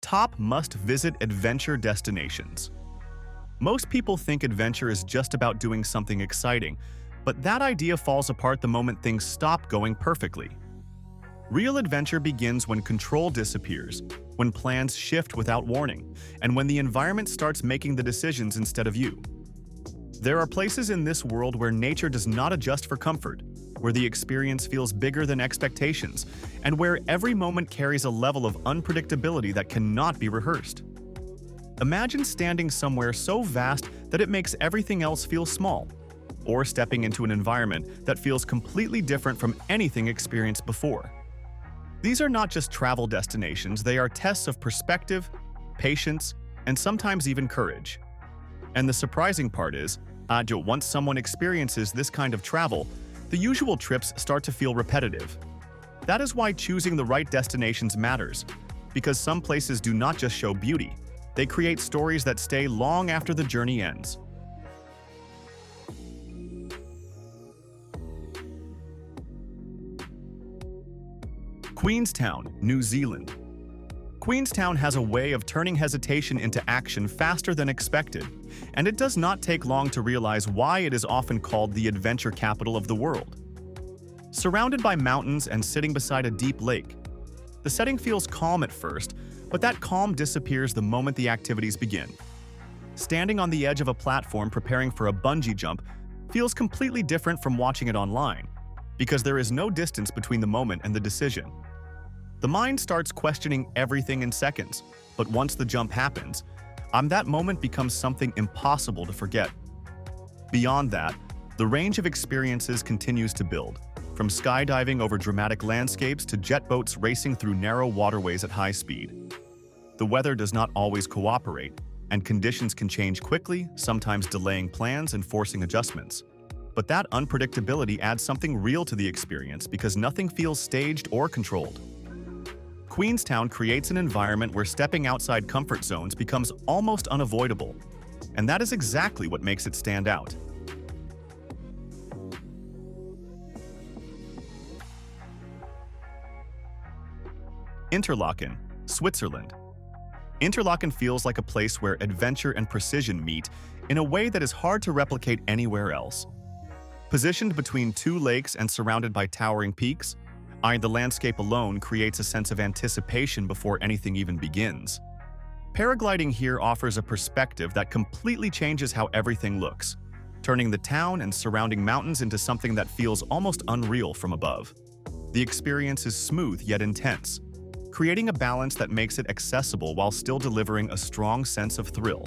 Top must-visit adventure destinations. Most people think adventure is just about doing something exciting, but that idea falls apart the moment things stop going perfectly. Real adventure begins when control disappears, when plans shift without warning, and when the environment starts making the decisions instead of you. There are places in this world where nature does not adjust for comfort, where the experience feels bigger than expectations, and where every moment carries a level of unpredictability that cannot be rehearsed. Imagine standing somewhere so vast that it makes everything else feel small, or stepping into an environment that feels completely different from anything experienced before. These are not just travel destinations, they are tests of perspective, patience, and sometimes even courage. And the surprising part is, once someone experiences this kind of travel, the usual trips start to feel repetitive. That is why choosing the right destinations matters, because some places do not just show beauty, they create stories that stay long after the journey ends. Queenstown, New Zealand. Queenstown has a way of turning hesitation into action faster than expected, and it does not take long to realize why it is often called the adventure capital of the world. Surrounded by mountains and sitting beside a deep lake, the setting feels calm at first, but that calm disappears the moment the activities begin. Standing on the edge of a platform preparing for a bungee jump feels completely different from watching it online, because there is no distance between the moment and the decision. The mind starts questioning everything in seconds, but once the jump happens, that moment becomes something impossible to forget. Beyond that, the range of experiences continues to build, from skydiving over dramatic landscapes to jet boats racing through narrow waterways at high speed. The weather does not always cooperate, and conditions can change quickly, sometimes delaying plans and forcing adjustments. But that unpredictability adds something real to the experience because nothing feels staged or controlled. Queenstown creates an environment where stepping outside comfort zones becomes almost unavoidable, and that is exactly what makes it stand out. Interlaken, Switzerland. Interlaken feels like a place where adventure and precision meet in a way that is hard to replicate anywhere else. Positioned between two lakes and surrounded by towering peaks, the landscape alone creates a sense of anticipation before anything even begins. Paragliding here offers a perspective that completely changes how everything looks, turning the town and surrounding mountains into something that feels almost unreal from above. The experience is smooth yet intense, creating a balance that makes it accessible while still delivering a strong sense of thrill.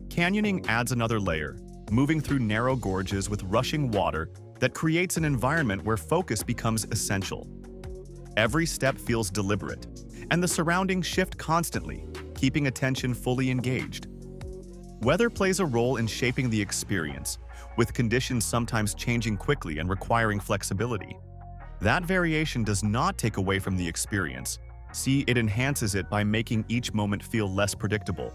Canyoning adds another layer, moving through narrow gorges with rushing water that creates an environment where focus becomes essential. Every step feels deliberate, and the surroundings shift constantly, keeping attention fully engaged. Weather plays a role in shaping the experience, with conditions sometimes changing quickly and requiring flexibility. That variation does not take away from the experience. It enhances it by making each moment feel less predictable.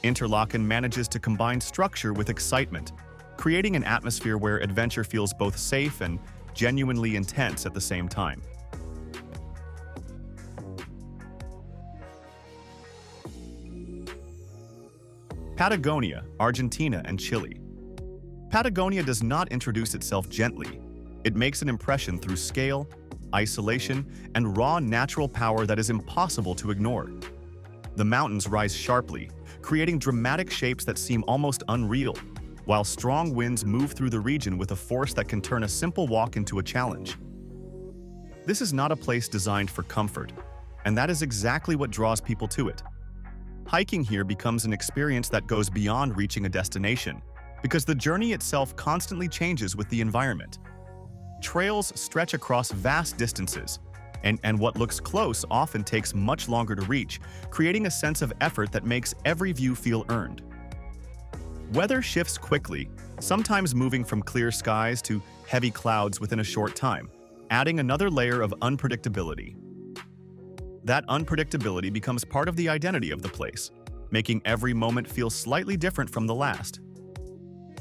Interlaken manages to combine structure with excitement, creating an atmosphere where adventure feels both safe and genuinely intense at the same time. Patagonia, Argentina, and Chile. Patagonia does not introduce itself gently. It makes an impression through scale, isolation, and raw natural power that is impossible to ignore. The mountains rise sharply, creating dramatic shapes that seem almost unreal, while strong winds move through the region with a force that can turn a simple walk into a challenge. This is not a place designed for comfort, and that is exactly what draws people to it. Hiking here becomes an experience that goes beyond reaching a destination, because the journey itself constantly changes with the environment. Trails stretch across vast distances, and what looks close often takes much longer to reach, creating a sense of effort that makes every view feel earned. Weather shifts quickly, sometimes moving from clear skies to heavy clouds within a short time, adding another layer of unpredictability. That unpredictability becomes part of the identity of the place, making every moment feel slightly different from the last.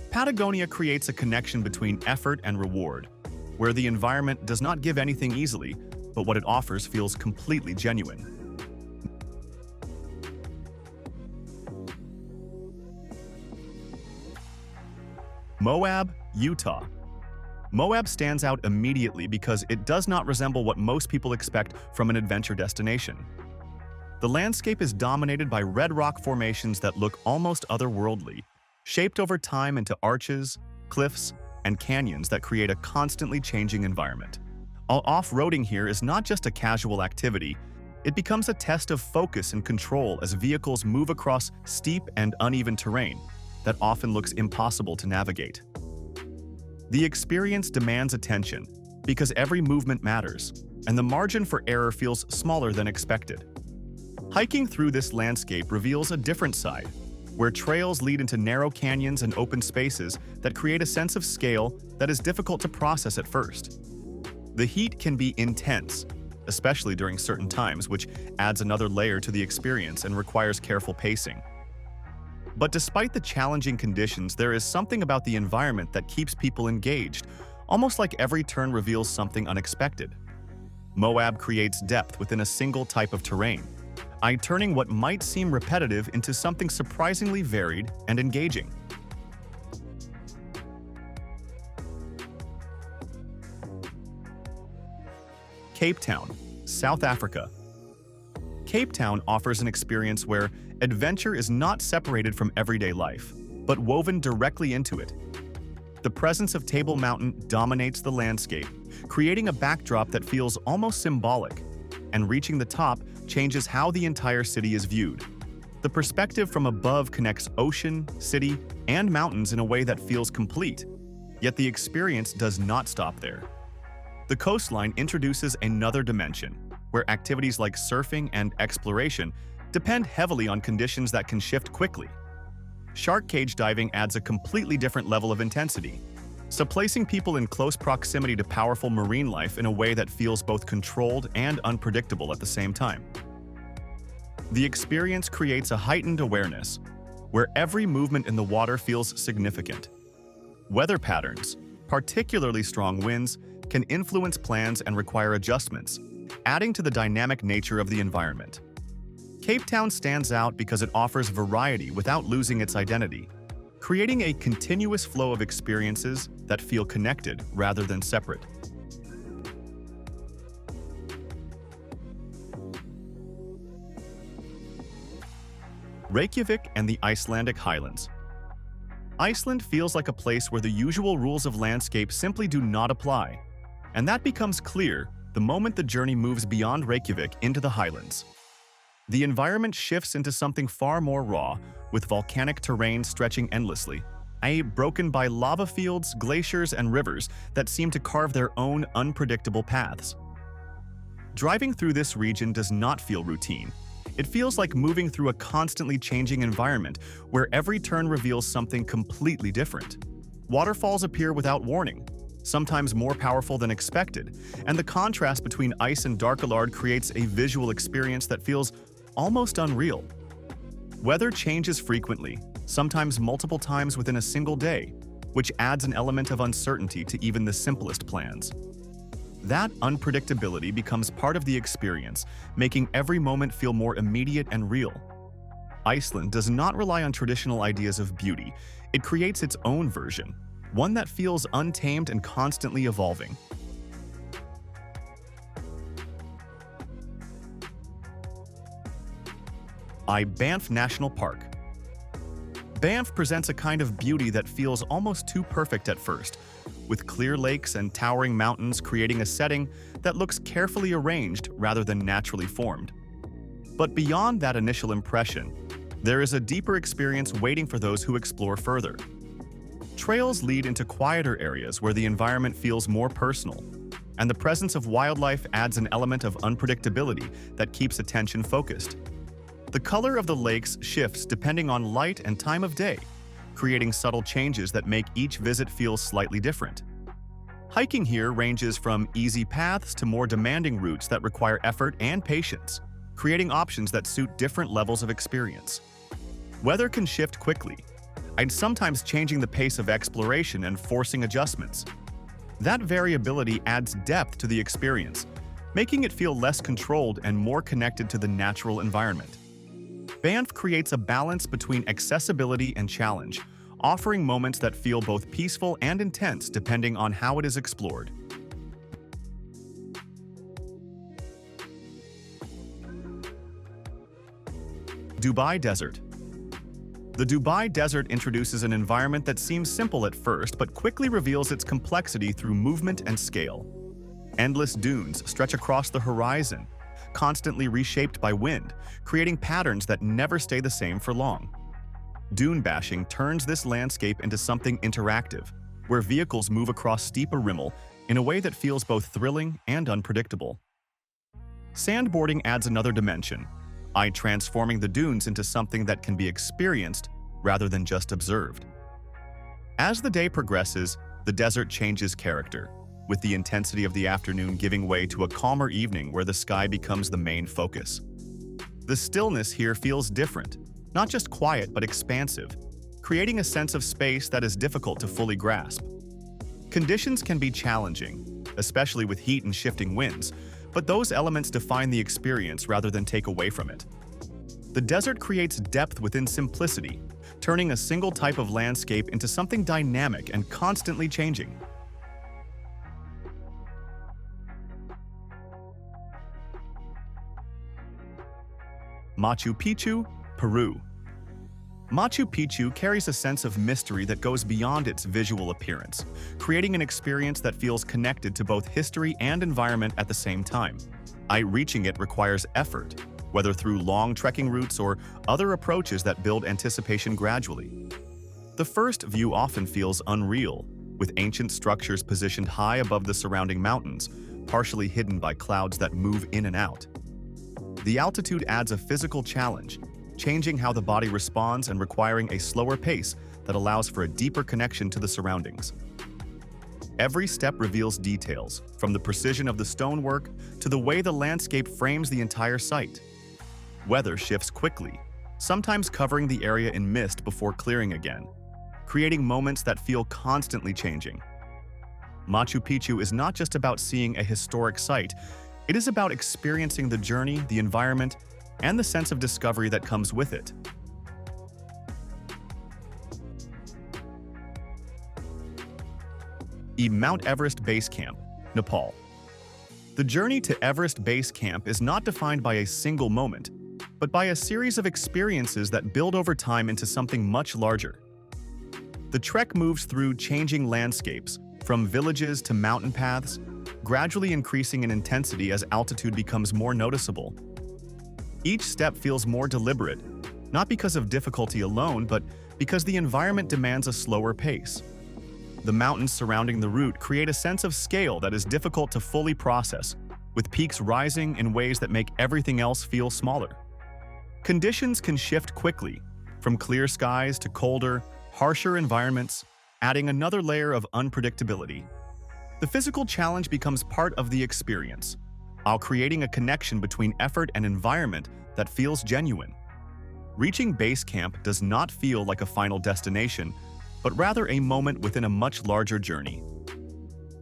Patagonia creates a connection between effort and reward, where the environment does not give anything easily, but what it offers feels completely genuine. Moab, Utah. Moab stands out immediately because it does not resemble what most people expect from an adventure destination. The landscape is dominated by red rock formations that look almost otherworldly, shaped over time into arches, cliffs, and canyons that create a constantly changing environment. Off-roading here is not just a casual activity, it becomes a test of focus and control as vehicles move across steep and uneven terrain that often looks impossible to navigate. The experience demands attention because every movement matters, and the margin for error feels smaller than expected. Hiking through this landscape reveals a different side, where trails lead into narrow canyons and open spaces that create a sense of scale that is difficult to process at first. The heat can be intense, especially during certain times, which adds another layer to the experience and requires careful pacing. But despite the challenging conditions, there is something about the environment that keeps people engaged, almost like every turn reveals something unexpected. Moab creates depth within a single type of terrain, turning what might seem repetitive into something surprisingly varied and engaging. Cape Town, South Africa. Cape Town offers an experience where adventure is not separated from everyday life, but woven directly into it. The presence of Table Mountain dominates the landscape, creating a backdrop that feels almost symbolic, and reaching the top changes how the entire city is viewed. The perspective from above connects ocean, city, and mountains in a way that feels complete, yet the experience does not stop there. The coastline introduces another dimension, where activities like surfing and exploration depend heavily on conditions that can shift quickly. Shark cage diving adds a completely different level of intensity, so placing people in close proximity to powerful marine life in a way that feels both controlled and unpredictable at the same time. The experience creates a heightened awareness, where every movement in the water feels significant. Weather patterns, particularly strong winds, can influence plans and require adjustments, adding to the dynamic nature of the environment. Cape Town stands out because it offers variety without losing its identity, creating a continuous flow of experiences that feel connected rather than separate. Reykjavik and the Icelandic Highlands. Iceland feels like a place where the usual rules of landscape simply do not apply, and that becomes clear the moment the journey moves beyond Reykjavik into the highlands. The environment shifts into something far more raw, with volcanic terrain stretching endlessly, broken by lava fields, glaciers, and rivers that seem to carve their own unpredictable paths. Driving through this region does not feel routine. It feels like moving through a constantly changing environment where every turn reveals something completely different. Waterfalls appear without warning, sometimes more powerful than expected, and the contrast between ice and Darkalard creates a visual experience that feels almost unreal. Weather changes frequently, sometimes multiple times within a single day, which adds an element of uncertainty to even the simplest plans. That unpredictability becomes part of the experience, making every moment feel more immediate and real. Iceland does not rely on traditional ideas of beauty. It creates its own version, one that feels untamed and constantly evolving. Banff National Park. Banff presents a kind of beauty that feels almost too perfect at first, with clear lakes and towering mountains creating a setting that looks carefully arranged rather than naturally formed. But beyond that initial impression, there is a deeper experience waiting for those who explore further. Trails lead into quieter areas where the environment feels more personal, and the presence of wildlife adds an element of unpredictability that keeps attention focused. The color of the lakes shifts depending on light and time of day, creating subtle changes that make each visit feel slightly different. Hiking here ranges from easy paths to more demanding routes that require effort and patience, creating options that suit different levels of experience. Weather can shift quickly, and sometimes changing the pace of exploration and forcing adjustments. That variability adds depth to the experience, making it feel less controlled and more connected to the natural environment. Banff creates a balance between accessibility and challenge, offering moments that feel both peaceful and intense depending on how it is explored. Dubai Desert. The Dubai Desert introduces an environment that seems simple at first but quickly reveals its complexity through movement and scale. Endless dunes stretch across the horizon, constantly reshaped by wind, creating patterns that never stay the same for long. Dune bashing turns this landscape into something interactive, where vehicles move across steep Rimmel in a way that feels both thrilling and unpredictable. Sandboarding adds another dimension, transforming the dunes into something that can be experienced rather than just observed. As the day progresses, the desert changes character, with the intensity of the afternoon giving way to a calmer evening where the sky becomes the main focus. The stillness here feels different, not just quiet but expansive, creating a sense of space that is difficult to fully grasp. Conditions can be challenging, especially with heat and shifting winds, but those elements define the experience rather than take away from it. The desert creates depth within simplicity, turning a single type of landscape into something dynamic and constantly changing. Machu Picchu, Peru. Machu Picchu carries a sense of mystery that goes beyond its visual appearance, creating an experience that feels connected to both history and environment at the same time. Reaching it requires effort, whether through long trekking routes or other approaches that build anticipation gradually. The first view often feels unreal, with ancient structures positioned high above the surrounding mountains, partially hidden by clouds that move in and out. The altitude adds a physical challenge, changing how the body responds and requiring a slower pace that allows for a deeper connection to the surroundings. Every step reveals details, from the precision of the stonework to the way the landscape frames the entire site. Weather shifts quickly, sometimes covering the area in mist before clearing again, creating moments that feel constantly changing. Machu Picchu is not just about seeing a historic site, it is about experiencing the journey, the environment, and the sense of discovery that comes with it. Mount Everest Base Camp, Nepal. The journey to Everest Base Camp is not defined by a single moment, but by a series of experiences that build over time into something much larger. The trek moves through changing landscapes, from villages to mountain paths, gradually increasing in intensity as altitude becomes more noticeable. Each step feels more deliberate, not because of difficulty alone, but because the environment demands a slower pace. The mountains surrounding the route create a sense of scale that is difficult to fully process, with peaks rising in ways that make everything else feel smaller. Conditions can shift quickly, from clear skies to colder, harsher environments, adding another layer of unpredictability. The physical challenge becomes part of the experience, while creating a connection between effort and environment that feels genuine. Reaching base camp does not feel like a final destination, but rather a moment within a much larger journey.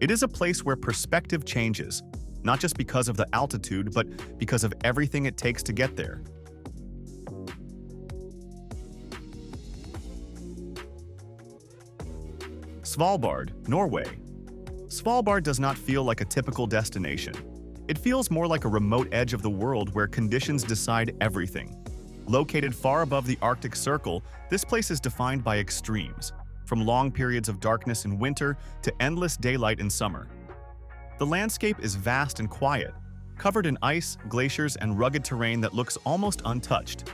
It is a place where perspective changes, not just because of the altitude, but because of everything it takes to get there. Svalbard, Norway. Svalbard does not feel like a typical destination. It feels more like a remote edge of the world where conditions decide everything. Located far above the Arctic Circle, this place is defined by extremes, from long periods of darkness in winter to endless daylight in summer. The landscape is vast and quiet, covered in ice, glaciers, and rugged terrain that looks almost untouched.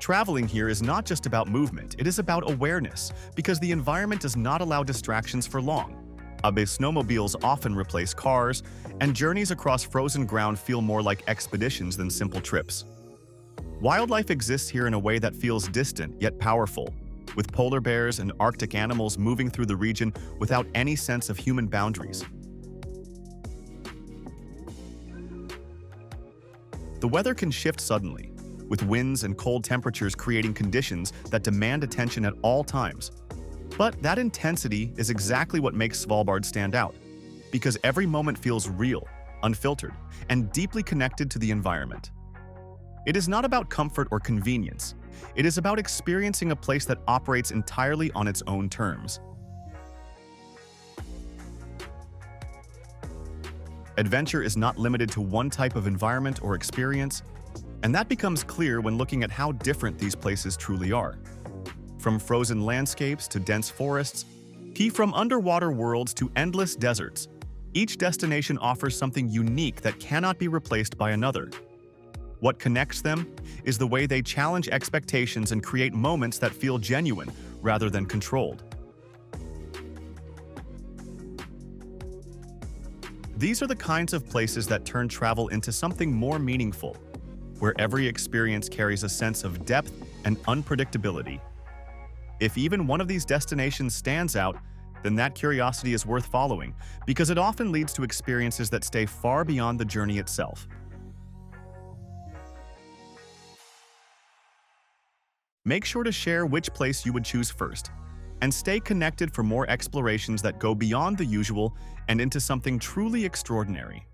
Traveling here is not just about movement, it is about awareness, because the environment does not allow distractions for long. Snowmobiles often replace cars, and journeys across frozen ground feel more like expeditions than simple trips. Wildlife exists here in a way that feels distant yet powerful, with polar bears and Arctic animals moving through the region without any sense of human boundaries. The weather can shift suddenly, with winds and cold temperatures creating conditions that demand attention at all times. But that intensity is exactly what makes Svalbard stand out, because every moment feels real, unfiltered, and deeply connected to the environment. It is not about comfort or convenience. It is about experiencing a place that operates entirely on its own terms. Adventure is not limited to one type of environment or experience, and that becomes clear when looking at how different these places truly are. From frozen landscapes to dense forests, from underwater worlds to endless deserts, each destination offers something unique that cannot be replaced by another. What connects them is the way they challenge expectations and create moments that feel genuine rather than controlled. These are the kinds of places that turn travel into something more meaningful, where every experience carries a sense of depth and unpredictability. If even one of these destinations stands out, then that curiosity is worth following, because it often leads to experiences that stay far beyond the journey itself. Make sure to share which place you would choose first, and stay connected for more explorations that go beyond the usual and into something truly extraordinary.